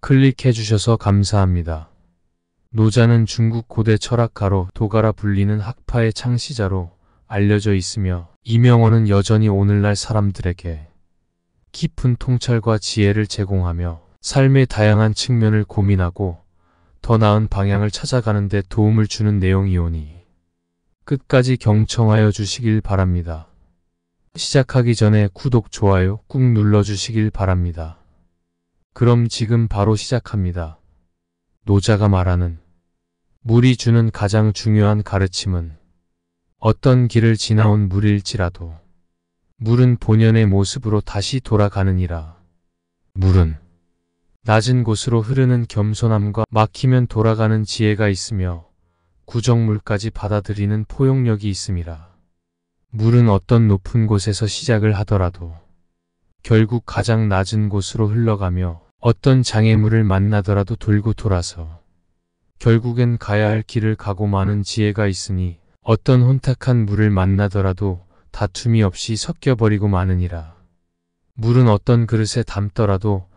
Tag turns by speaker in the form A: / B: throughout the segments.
A: 클릭해주셔서 감사합니다. 노자는 중국 고대 철학가로 도가라 불리는 학파의 창시자로 알려져 있으며 이명호는 여전히 오늘날 사람들에게 깊은 통찰과 지혜를 제공하며 삶의 다양한 측면을 고민하고 더 나은 방향을 찾아가는 데 도움을 주는 내용이오니 끝까지 경청하여 주시길 바랍니다. 시작하기 전에 구독, 좋아요 꾹 눌러주시길 바랍니다. 그럼 지금 바로 시작합니다. 노자가 말하는 물이 주는 가장 중요한 가르침은 어떤 길을 지나온 물일지라도 물은 본연의 모습으로 다시 돌아가느니라. 물은 낮은 곳으로 흐르는 겸손함과 막히면 돌아가는 지혜가 있으며 구정물까지 받아들이는 포용력이 있음이라. 물은 어떤 높은 곳에서 시작을 하더라도 결국 가장 낮은 곳으로 흘러가며 어떤 장애물을 만나더라도 돌고 돌아서 결국엔 가야 할 길을 가고 마는 지혜가 있으니 어떤 혼탁한 물을 만나더라도 다툼이 없이 섞여버리고 마느니라. 물은 어떤 그릇에 담더라도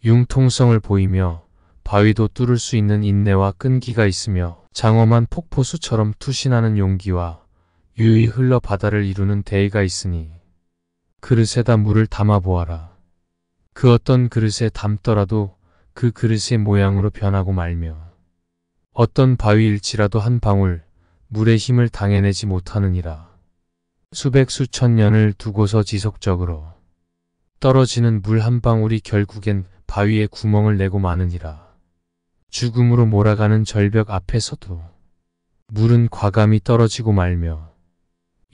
A: 융통성을 보이며 바위도 뚫을 수 있는 인내와 끈기가 있으며 장엄한 폭포수처럼 투신하는 용기와 유유히 흘러 바다를 이루는 대의가 있으니 그릇에다 물을 담아보아라. 그 어떤 그릇에 담더라도 그 그릇의 모양으로 변하고 말며 어떤 바위일지라도 한 방울 물의 힘을 당해내지 못하느니라. 수백 수천 년을 두고서 지속적으로 떨어지는 물 한 방울이 결국엔 바위에 구멍을 내고 마느니라. 죽음으로 몰아가는 절벽 앞에서도 물은 과감히 떨어지고 말며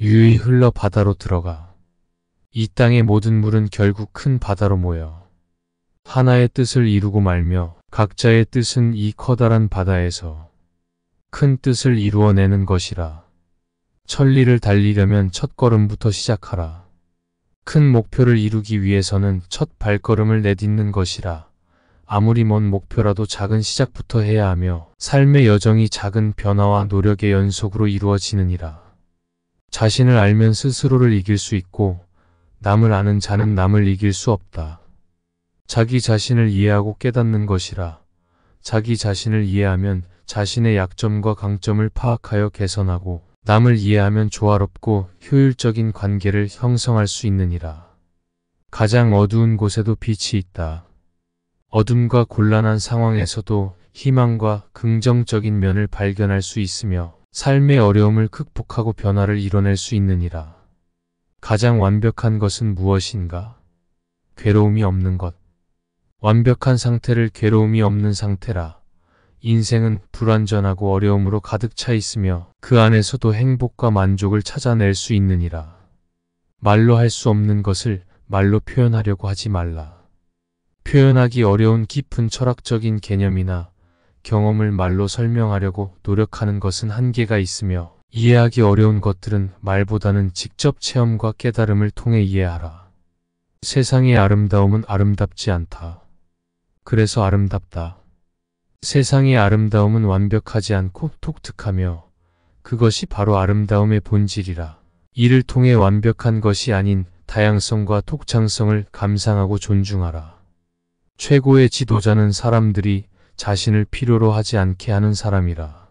A: 유유히 흘러 바다로 들어가 이 땅의 모든 물은 결국 큰 바다로 모여 하나의 뜻을 이루고 말며 각자의 뜻은 이 커다란 바다에서 큰 뜻을 이루어내는 것이라. 천리를 달리려면 첫걸음부터 시작하라. 큰 목표를 이루기 위해서는 첫 발걸음을 내딛는 것이라. 아무리 먼 목표라도 작은 시작부터 해야 하며 삶의 여정이 작은 변화와 노력의 연속으로 이루어지느니라. 자신을 알면 스스로를 이길 수 있고 남을 아는 자는 남을 이길 수 없다. 자기 자신을 이해하고 깨닫는 것이라. 자기 자신을 이해하면 자신의 약점과 강점을 파악하여 개선하고 남을 이해하면 조화롭고 효율적인 관계를 형성할 수 있느니라. 가장 어두운 곳에도 빛이 있다. 어둠과 곤란한 상황에서도 희망과 긍정적인 면을 발견할 수 있으며 삶의 어려움을 극복하고 변화를 이뤄낼 수 있느니라. 가장 완벽한 것은 무엇인가? 괴로움이 없는 것. 완벽한 상태를 괴로움이 없는 상태라. 인생은 불완전하고 어려움으로 가득 차 있으며 그 안에서도 행복과 만족을 찾아낼 수 있느니라. 말로 할 수 없는 것을 말로 표현하려고 하지 말라. 표현하기 어려운 깊은 철학적인 개념이나 경험을 말로 설명하려고 노력하는 것은 한계가 있으며 이해하기 어려운 것들은 말보다는 직접 체험과 깨달음을 통해 이해하라. 세상의 아름다움은 아름답지 않다. 그래서 아름답다. 세상의 아름다움은 완벽하지 않고 독특하며 그것이 바로 아름다움의 본질이라. 이를 통해 완벽한 것이 아닌 다양성과 독창성을 감상하고 존중하라. 최고의 지도자는 사람들이 자신을 필요로 하지 않게 하는 사람이라.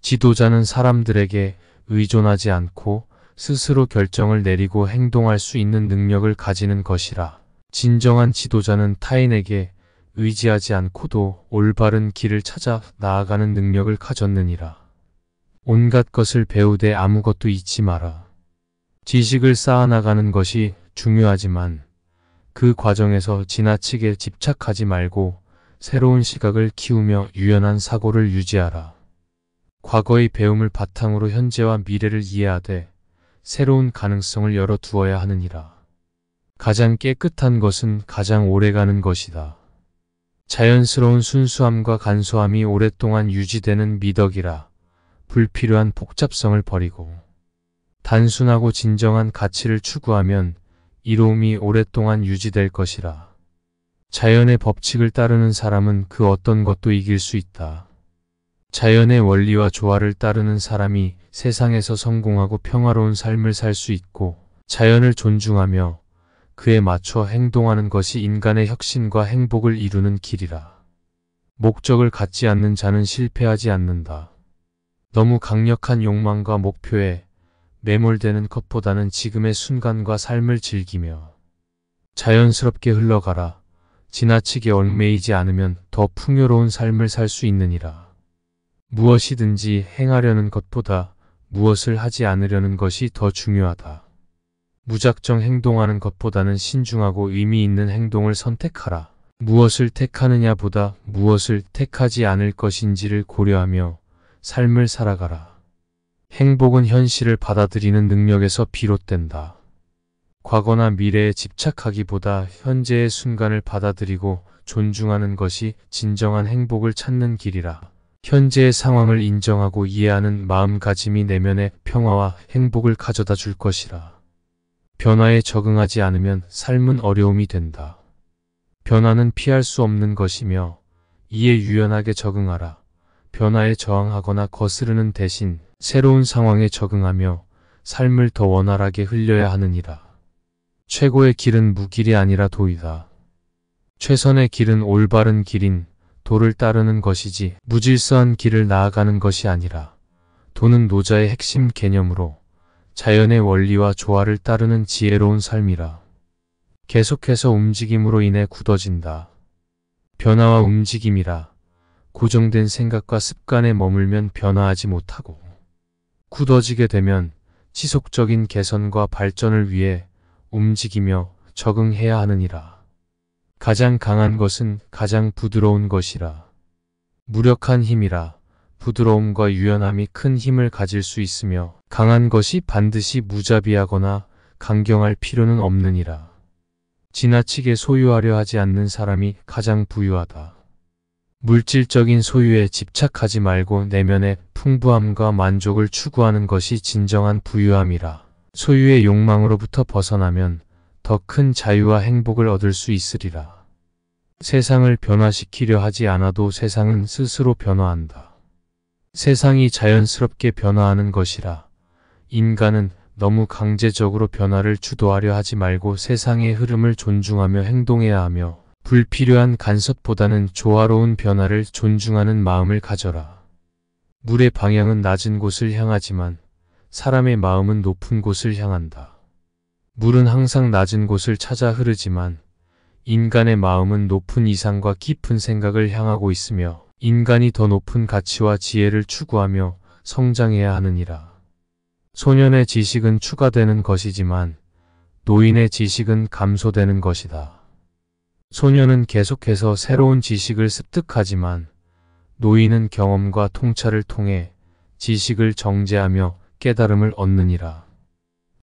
A: 지도자는 사람들에게 의존하지 않고 스스로 결정을 내리고 행동할 수 있는 능력을 가지는 것이라. 진정한 지도자는 타인에게 의지하지 않고도 올바른 길을 찾아 나아가는 능력을 가졌느니라. 온갖 것을 배우되 아무것도 잊지 마라. 지식을 쌓아나가는 것이 중요하지만 그 과정에서 지나치게 집착하지 말고 새로운 시각을 키우며 유연한 사고를 유지하라. 과거의 배움을 바탕으로 현재와 미래를 이해하되 새로운 가능성을 열어두어야 하느니라. 가장 깨끗한 것은 가장 오래가는 것이다. 자연스러운 순수함과 간소함이 오랫동안 유지되는 미덕이라. 불필요한 복잡성을 버리고 단순하고 진정한 가치를 추구하면 이로움이 오랫동안 유지될 것이라. 자연의 법칙을 따르는 사람은 그 어떤 것도 이길 수 있다. 자연의 원리와 조화를 따르는 사람이 세상에서 성공하고 평화로운 삶을 살 수 있고 자연을 존중하며 그에 맞춰 행동하는 것이 인간의 혁신과 행복을 이루는 길이라. 목적을 갖지 않는 자는 실패하지 않는다. 너무 강력한 욕망과 목표에 매몰되는 것보다는 지금의 순간과 삶을 즐기며 자연스럽게 흘러가라. 지나치게 얽매이지 않으면 더 풍요로운 삶을 살 수 있느니라. 무엇이든지 행하려는 것보다 무엇을 하지 않으려는 것이 더 중요하다. 무작정 행동하는 것보다는 신중하고 의미 있는 행동을 선택하라. 무엇을 택하느냐보다 무엇을 택하지 않을 것인지를 고려하며 삶을 살아가라. 행복은 현실을 받아들이는 능력에서 비롯된다. 과거나 미래에 집착하기보다 현재의 순간을 받아들이고 존중하는 것이 진정한 행복을 찾는 길이라. 현재의 상황을 인정하고 이해하는 마음가짐이 내면의 평화와 행복을 가져다 줄 것이라. 변화에 적응하지 않으면 삶은 어려움이 된다. 변화는 피할 수 없는 것이며 이에 유연하게 적응하라. 변화에 저항하거나 거스르는 대신 새로운 상황에 적응하며 삶을 더 원활하게 흘려야 하느니라. 최고의 길은 무길이 아니라 도이다. 최선의 길은 올바른 길인 도를 따르는 것이지 무질서한 길을 나아가는 것이 아니라. 도는 노자의 핵심 개념으로 자연의 원리와 조화를 따르는 지혜로운 삶이라. 계속해서 움직임으로 인해 굳어진다. 변화와 움직임이라. 고정된 생각과 습관에 머물면 변화하지 못하고 굳어지게 되면 지속적인 개선과 발전을 위해 움직이며 적응해야 하느니라. 가장 강한 것은 가장 부드러운 것이라. 무력한 힘이라. 부드러움과 유연함이 큰 힘을 가질 수 있으며 강한 것이 반드시 무자비하거나 강경할 필요는 없느니라. 지나치게 소유하려 하지 않는 사람이 가장 부유하다. 물질적인 소유에 집착하지 말고 내면의 풍부함과 만족을 추구하는 것이 진정한 부유함이라. 소유의 욕망으로부터 벗어나면 더 큰 자유와 행복을 얻을 수 있으리라. 세상을 변화시키려 하지 않아도 세상은 스스로 변화한다. 세상이 자연스럽게 변화하는 것이라. 인간은 너무 강제적으로 변화를 주도하려 하지 말고 세상의 흐름을 존중하며 행동해야 하며 불필요한 간섭보다는 조화로운 변화를 존중하는 마음을 가져라. 물의 방향은 낮은 곳을 향하지만 사람의 마음은 높은 곳을 향한다. 물은 항상 낮은 곳을 찾아 흐르지만 인간의 마음은 높은 이상과 깊은 생각을 향하고 있으며 인간이 더 높은 가치와 지혜를 추구하며 성장해야 하느니라. 소년의 지식은 추가되는 것이지만 노인의 지식은 감소되는 것이다. 소년은 계속해서 새로운 지식을 습득하지만 노인은 경험과 통찰을 통해 지식을 정제하며 깨달음을 얻느니라.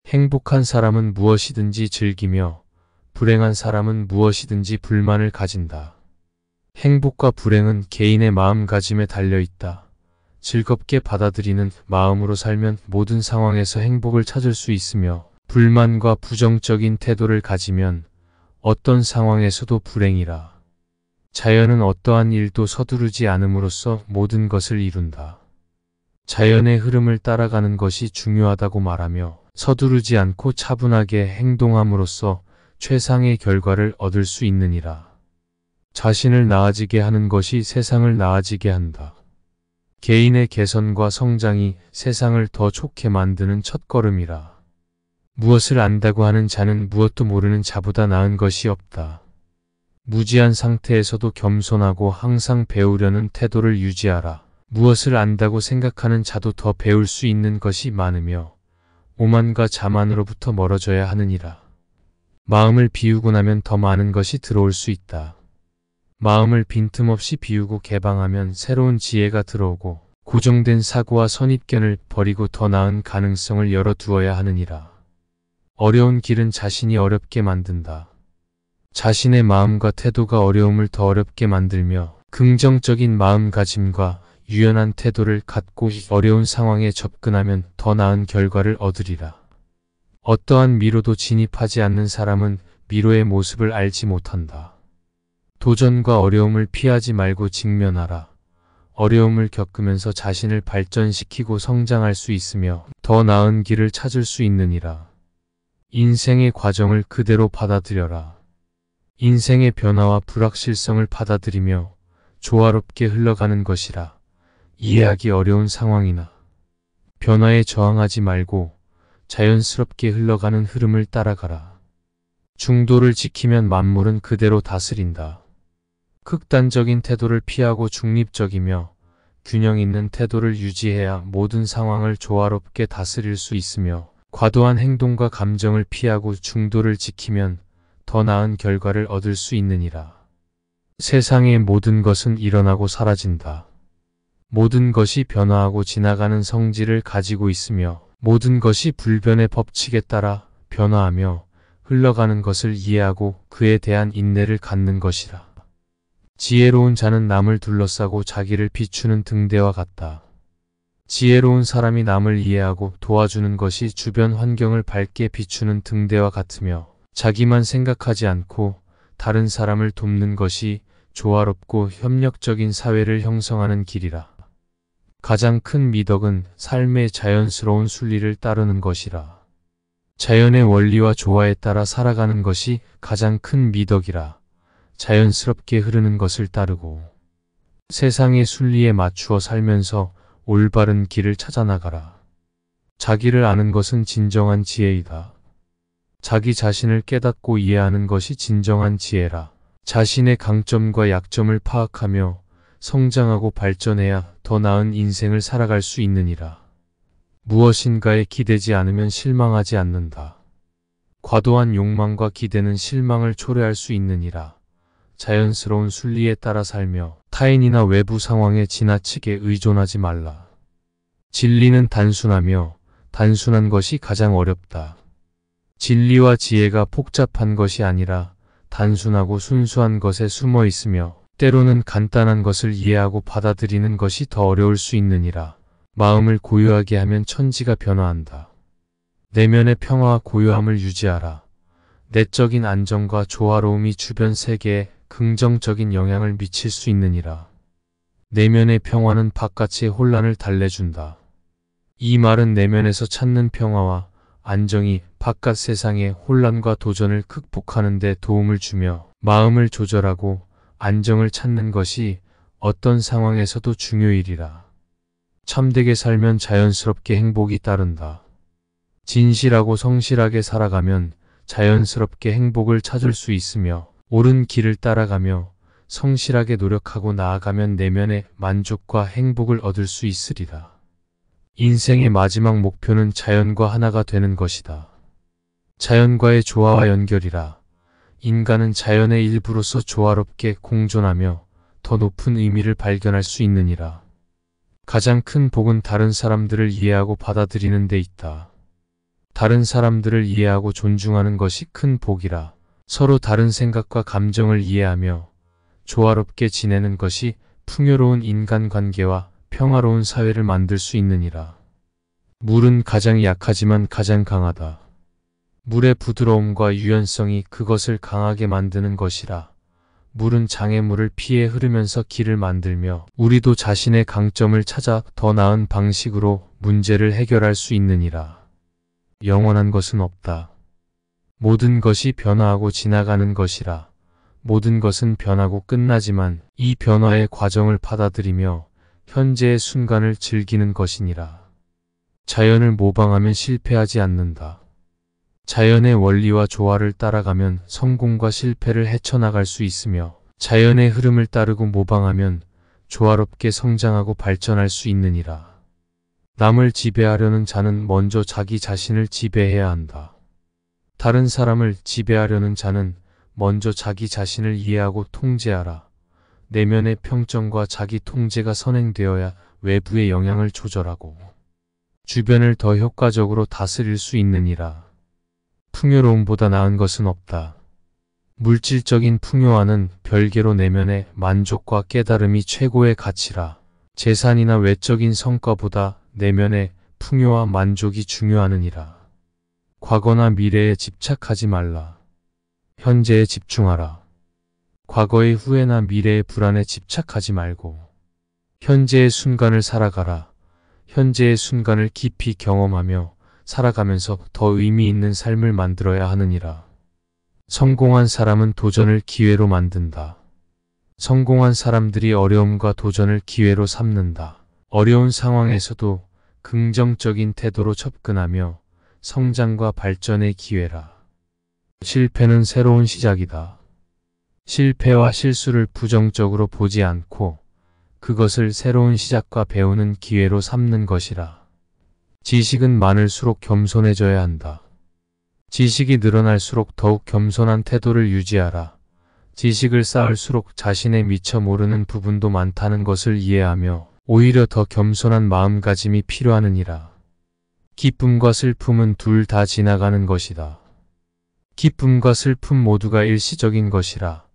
A: 행복한 사람은 무엇이든지 즐기며 불행한 사람은 무엇이든지 불만을 가진다. 행복과 불행은 개인의 마음가짐에 달려있다. 즐겁게 받아들이는 마음으로 살면 모든 상황에서 행복을 찾을 수 있으며 불만과 부정적인 태도를 가지면 어떤 상황에서도 불행이라. 자연은 어떠한 일도 서두르지 않음으로써 모든 것을 이룬다. 자연의 흐름을 따라가는 것이 중요하다고 말하며 서두르지 않고 차분하게 행동함으로써 최상의 결과를 얻을 수 있느니라. 자신을 나아지게 하는 것이 세상을 나아지게 한다. 개인의 개선과 성장이 세상을 더 좋게 만드는 첫걸음이라. 무엇을 안다고 하는 자는 무엇도 모르는 자보다 나은 것이 없다. 무지한 상태에서도 겸손하고 항상 배우려는 태도를 유지하라. 무엇을 안다고 생각하는 자도 더 배울 수 있는 것이 많으며 오만과 자만으로부터 멀어져야 하느니라. 마음을 비우고 나면 더 많은 것이 들어올 수 있다. 마음을 빈틈없이 비우고 개방하면 새로운 지혜가 들어오고 고정된 사고와 선입견을 버리고 더 나은 가능성을 열어두어야 하느니라. 어려운 길은 자신이 어렵게 만든다. 자신의 마음과 태도가 어려움을 더 어렵게 만들며 긍정적인 마음가짐과 유연한 태도를 갖고 어려운 상황에 접근하면 더 나은 결과를 얻으리라. 어떠한 미로도 진입하지 않는 사람은 미로의 모습을 알지 못한다. 도전과 어려움을 피하지 말고 직면하라. 어려움을 겪으면서 자신을 발전시키고 성장할 수 있으며 더 나은 길을 찾을 수 있느니라. 인생의 과정을 그대로 받아들여라. 인생의 변화와 불확실성을 받아들이며 조화롭게 흘러가는 것이라. 이해하기 어려운 상황이나 변화에 저항하지 말고 자연스럽게 흘러가는 흐름을 따라가라. 중도를 지키면 만물은 그대로 다스린다. 극단적인 태도를 피하고 중립적이며 균형 있는 태도를 유지해야 모든 상황을 조화롭게 다스릴 수 있으며, 과도한 행동과 감정을 피하고 중도를 지키면 더 나은 결과를 얻을 수 있느니라. 세상의 모든 것은 일어나고 사라진다. 모든 것이 변화하고 지나가는 성질을 가지고 있으며 모든 것이 불변의 법칙에 따라 변화하며 흘러가는 것을 이해하고 그에 대한 인내를 갖는 것이라. 지혜로운 자는 남을 둘러싸고 자기를 비추는 등대와 같다. 지혜로운 사람이 남을 이해하고 도와주는 것이 주변 환경을 밝게 비추는 등대와 같으며, 자기만 생각하지 않고 다른 사람을 돕는 것이 조화롭고 협력적인 사회를 형성하는 길이라. 가장 큰 미덕은 삶의 자연스러운 순리를 따르는 것이라. 자연의 원리와 조화에 따라 살아가는 것이 가장 큰 미덕이라. 자연스럽게 흐르는 것을 따르고 세상의 순리에 맞추어 살면서 올바른 길을 찾아 나가라. 자기를 아는 것은 진정한 지혜이다. 자기 자신을 깨닫고 이해하는 것이 진정한 지혜라. 자신의 강점과 약점을 파악하며 성장하고 발전해야 더 나은 인생을 살아갈 수 있느니라. 무엇인가에 기대지 않으면 실망하지 않는다. 과도한 욕망과 기대는 실망을 초래할 수 있느니라. 자연스러운 순리에 따라 살며 타인이나 외부 상황에 지나치게 의존하지 말라. 진리는 단순하며 단순한 것이 가장 어렵다. 진리와 지혜가 복잡한 것이 아니라 단순하고 순수한 것에 숨어 있으며, 때로는 간단한 것을 이해하고 받아들이는 것이 더 어려울 수 있느니라. 마음을 고요하게 하면 천지가 변화한다. 내면의 평화와 고요함을 유지하라. 내적인 안정과 조화로움이 주변 세계에 긍정적인 영향을 미칠 수 있느니라. 내면의 평화는 바깥의 혼란을 달래준다. 이 말은 내면에서 찾는 평화와 안정이 바깥 세상의 혼란과 도전을 극복하는 데 도움을 주며, 마음을 조절하고 안정을 찾는 것이 어떤 상황에서도 중요일이라. 참되게 살면 자연스럽게 행복이 따른다. 진실하고 성실하게 살아가면 자연스럽게 행복을 찾을 수 있으며, 옳은 길을 따라가며 성실하게 노력하고 나아가면 내면의 만족과 행복을 얻을 수 있으리라. 인생의 마지막 목표는 자연과 하나가 되는 것이다. 자연과의 조화와 연결이라. 인간은 자연의 일부로서 조화롭게 공존하며 더 높은 의미를 발견할 수 있느니라. 가장 큰 복은 다른 사람들을 이해하고 받아들이는 데 있다. 다른 사람들을 이해하고 존중하는 것이 큰 복이라. 서로 다른 생각과 감정을 이해하며 조화롭게 지내는 것이 풍요로운 인간관계와 평화로운 사회를 만들 수 있느니라. 물은 가장 약하지만 가장 강하다. 물의 부드러움과 유연성이 그것을 강하게 만드는 것이라. 물은 장애물을 피해 흐르면서 길을 만들며, 우리도 자신의 강점을 찾아 더 나은 방식으로 문제를 해결할 수 있느니라. 영원한 것은 없다. 모든 것이 변화하고 지나가는 것이라. 모든 것은 변하고 끝나지만 이 변화의 과정을 받아들이며 현재의 순간을 즐기는 것이니라. 자연을 모방하면 실패하지 않는다. 자연의 원리와 조화를 따라가면 성공과 실패를 헤쳐나갈 수 있으며, 자연의 흐름을 따르고 모방하면 조화롭게 성장하고 발전할 수 있느니라. 남을 지배하려는 자는 먼저 자기 자신을 지배해야 한다. 다른 사람을 지배하려는 자는 먼저 자기 자신을 이해하고 통제하라. 내면의 평정과 자기 통제가 선행되어야 외부의 영향을 조절하고 주변을 더 효과적으로 다스릴 수 있느니라. 풍요로움보다 나은 것은 없다. 물질적인 풍요와는 별개로 내면의 만족과 깨달음이 최고의 가치라. 재산이나 외적인 성과보다 내면의 풍요와 만족이 중요하느니라. 과거나 미래에 집착하지 말라. 현재에 집중하라. 과거의 후회나 미래의 불안에 집착하지 말고 현재의 순간을 살아가라. 현재의 순간을 깊이 경험하며 살아가면서 더 의미 있는 삶을 만들어야 하느니라. 성공한 사람은 도전을 기회로 만든다. 성공한 사람들이 어려움과 도전을 기회로 삼는다. 어려운 상황에서도 긍정적인 태도로 접근하며 성장과 발전의 기회라. 실패는 새로운 시작이다. 실패와 실수를 부정적으로 보지 않고 그것을 새로운 시작과 배우는 기회로 삼는 것이라. 지식은 많을수록 겸손해져야 한다. 지식이 늘어날수록 더욱 겸손한 태도를 유지하라. 지식을 쌓을수록 자신의 미처 모르는 부분도 많다는 것을 이해하며 오히려 더 겸손한 마음가짐이 필요하느니라. 기쁨과 슬픔은 둘 다 지나가는 것이다. 기쁨과 슬픔 모두가 일시적인 것이라.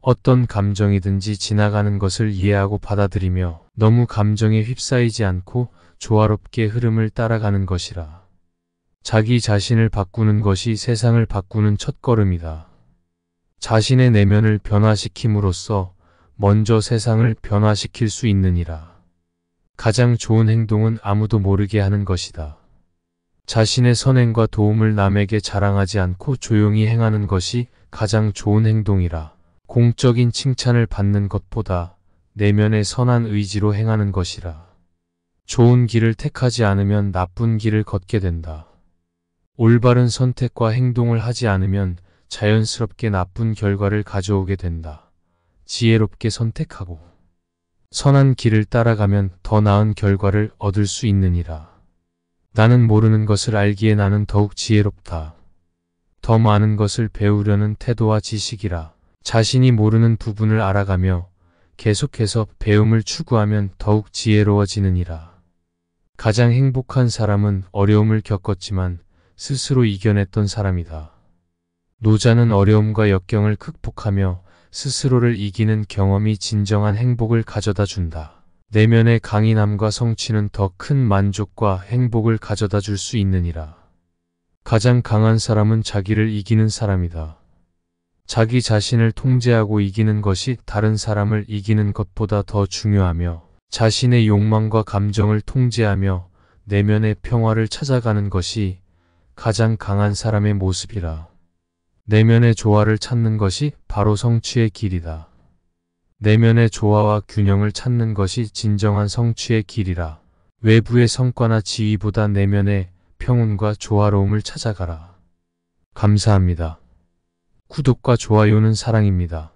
A: 어떤 감정이든지 지나가는 것을 이해하고 받아들이며 너무 감정에 휩싸이지 않고 조화롭게 흐름을 따라가는 것이라. 자기 자신을 바꾸는 것이 세상을 바꾸는 첫걸음이다. 자신의 내면을 변화시킴으로써 먼저 세상을 변화시킬 수 있느니라. 가장 좋은 행동은 아무도 모르게 하는 것이다. 자신의 선행과 도움을 남에게 자랑하지 않고 조용히 행하는 것이 가장 좋은 행동이라. 공적인 칭찬을 받는 것보다 내면의 선한 의지로 행하는 것이라. 좋은 길을 택하지 않으면 나쁜 길을 걷게 된다. 올바른 선택과 행동을 하지 않으면 자연스럽게 나쁜 결과를 가져오게 된다. 지혜롭게 선택하고 선한 길을 따라가면 더 나은 결과를 얻을 수 있느니라. 나는 모르는 것을 알기에 나는 더욱 지혜롭다. 더 많은 것을 배우려는 태도와 지식이라. 자신이 모르는 부분을 알아가며 계속해서 배움을 추구하면 더욱 지혜로워지느니라. 가장 행복한 사람은 어려움을 겪었지만 스스로 이겨냈던 사람이다. 노자는 어려움과 역경을 극복하며 스스로를 이기는 경험이 진정한 행복을 가져다 준다. 내면의 강인함과 성취는 더 큰 만족과 행복을 가져다 줄 수 있느니라. 가장 강한 사람은 자기를 이기는 사람이다. 자기 자신을 통제하고 이기는 것이 다른 사람을 이기는 것보다 더 중요하며 자신의 욕망과 감정을 통제하며 내면의 평화를 찾아가는 것이 가장 강한 사람의 모습이라. 내면의 조화를 찾는 것이 바로 성취의 길이다. 내면의 조화와 균형을 찾는 것이 진정한 성취의 길이라. 외부의 성과나 지위보다 내면의 평온과 조화로움을 찾아가라. 감사합니다. 구독과 좋아요는 사랑입니다.